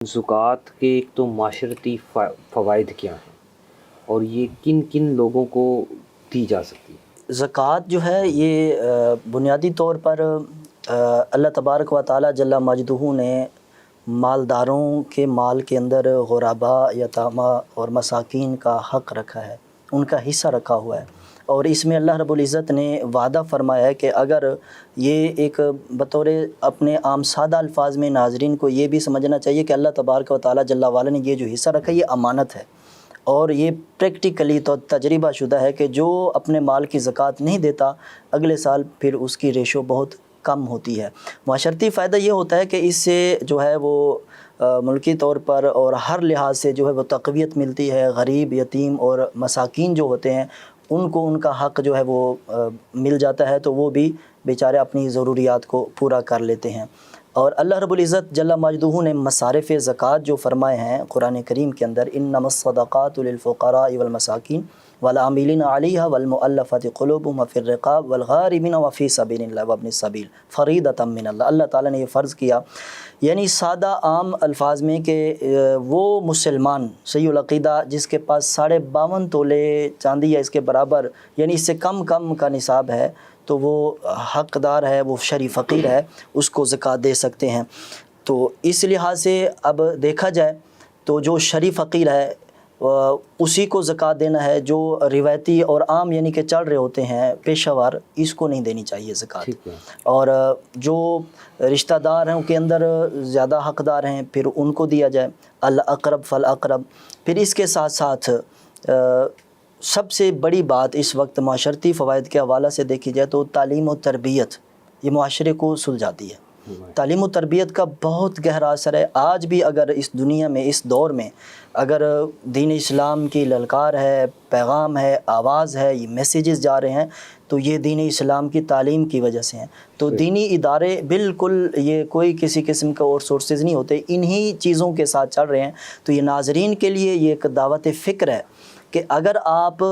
زکوٰۃ کے ایک تو معاشرتی فوائد کیا ہیں اور یہ کن کن لوگوں کو دی جا سکتی ہے؟ زکوٰۃ جو ہے یہ بنیادی طور پر اللہ تبارک و تعالی جل مجدہ نے مالداروں کے مال کے اندر غرباء یتامیٰ اور مساکین کا حق رکھا ہے، ان کا حصہ رکھا ہوا ہے۔ اور اس میں اللہ رب العزت نے وعدہ فرمایا ہے کہ اگر یہ ایک بطور اپنے عام سادہ الفاظ میں ناظرین کو یہ بھی سمجھنا چاہیے کہ اللہ تبارک و تعالی جل وعلا نے یہ جو حصہ رکھا ہے یہ امانت ہے، اور یہ پریکٹیکلی تو تجربہ شدہ ہے کہ جو اپنے مال کی زکوٰۃ نہیں دیتا اگلے سال پھر اس کی ریشو بہت کم ہوتی ہے۔ معاشرتی فائدہ یہ ہوتا ہے کہ اس سے جو ہے وہ ملکی طور پر اور ہر لحاظ سے جو ہے وہ تقویت ملتی ہے، غریب یتیم اور مساکین جو ہوتے ہیں ان کو ان کا حق جو ہے وہ مل جاتا ہے، تو وہ بھی بیچارے اپنی ضروریات کو پورا کر لیتے ہیں۔ اور اللہ رب العزت جل مجدہ نے مصارف زکوٰۃ جو فرمائے ہیں قرآن کریم کے اندر، انما الصدقات للفقراء والمساکین والعاملین علیہا والمؤلفۃ قلوبہم وفی الرقاب والغارمین وفی سبیل اللہ وابن السبیل فریضۃ من اللہ۔ اللہ تعالیٰ نے یہ فرض کیا، یعنی سادہ عام الفاظ میں کہ وہ مسلمان صحیح العقیدہ جس کے پاس 52.5 تولے چاندی یا اس کے برابر یعنی اس سے کم کا نصاب ہے، تو وہ حقدار ہے، وہ شرعی فقیر ہے، اس کو زکوٰۃ دے سکتے ہیں۔ تو اس لحاظ سے اب دیکھا جائے تو جو شرعی فقیر ہے اسی کو زکوٰۃ دینا ہے، جو روایتی اور عام یعنی کہ چل رہے ہوتے ہیں پیشہ ور، اس کو نہیں دینی چاہیے زکوٰۃ۔ اور جو رشتہ دار ہیں ان کے اندر زیادہ حقدار ہیں پھر ان کو دیا جائے، الاقرب فالاقرب۔ پھر اس کے ساتھ ساتھ سب سے بڑی بات اس وقت معاشرتی فوائد کے حوالے سے دیکھی جائے تو تعلیم و تربیت، یہ معاشرے کو سلجھاتی ہے۔ تعلیم و تربیت کا بہت گہرا اثر ہے۔ آج بھی اگر اس دنیا میں اس دور میں اگر دین اسلام کی للکار ہے، پیغام ہے، آواز ہے، یہ میسیجز جا رہے ہیں تو یہ دین اسلام کی تعلیم کی وجہ سے ہیں۔ تو دینی ادارے بالکل یہ کوئی کسی قسم کا اور سورسز نہیں ہوتے، انہی چیزوں کے ساتھ چل رہے ہیں۔ تو یہ ناظرین کے لیے یہ ایک دعوت فکر ہے کہ اگر آپ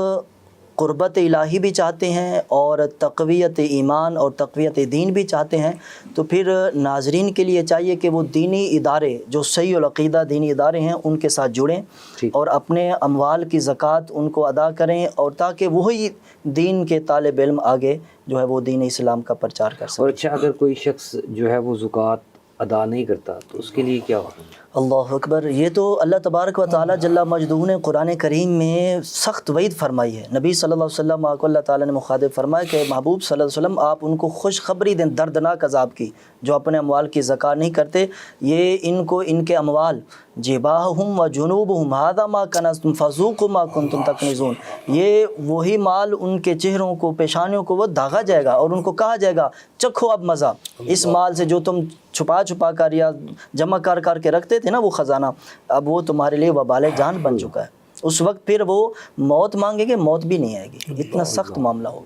قربت الہی بھی چاہتے ہیں اور تقویت ایمان اور تقویت دین بھی چاہتے ہیں تو پھر ناظرین کے لیے چاہیے کہ وہ دینی ادارے جو صحیح العقیدہ دینی ادارے ہیں ان کے ساتھ جڑیں اور اپنے اموال کی زکوٰۃ ان کو ادا کریں، اور تاکہ وہی دین کے طالب علم آگے جو ہے وہ دین اسلام کا پرچار کر سکیں۔ اور اچھا، اگر کوئی شخص جو ہے وہ زکوٰۃ ادا نہیں کرتا تو اس کے لیے کیا ہوگا؟ اللہ اکبر، یہ تو اللہ تبارک و تعالی جل مجدہ نے قرآن کریم میں سخت وعید فرمائی ہے۔ نبی صلی اللہ علیہ وسلم کو اللہ تعالیٰ نے مخاطب فرمایا کہ محبوب صلی اللہ علیہ وسلم آپ ان کو خوشخبری دیں دردناک عذاب کی، جو اپنے اموال کی زکوٰۃ نہیں کرتے، یہ ان کو ان کے اموال جباہہم و جنوبہم ھذا ما کنزتم فذوقوا ما کنتم تکنزون، یہ وہی مال ان کے چہروں کو پیشانیوں کو وہ داغا جائے گا اور ان کو کہا جائے گا چکھو اب مزہ اس مال سے جو تم چھپا کر یا جمع کر کے رکھتے تھے نا وہ خزانہ، اب وہ تمہارے لیے وبال جان بن چکا ہے۔ اس وقت پھر وہ موت مانگیں گے، موت بھی نہیں آئے گی، اتنا سخت معاملہ ہوگا۔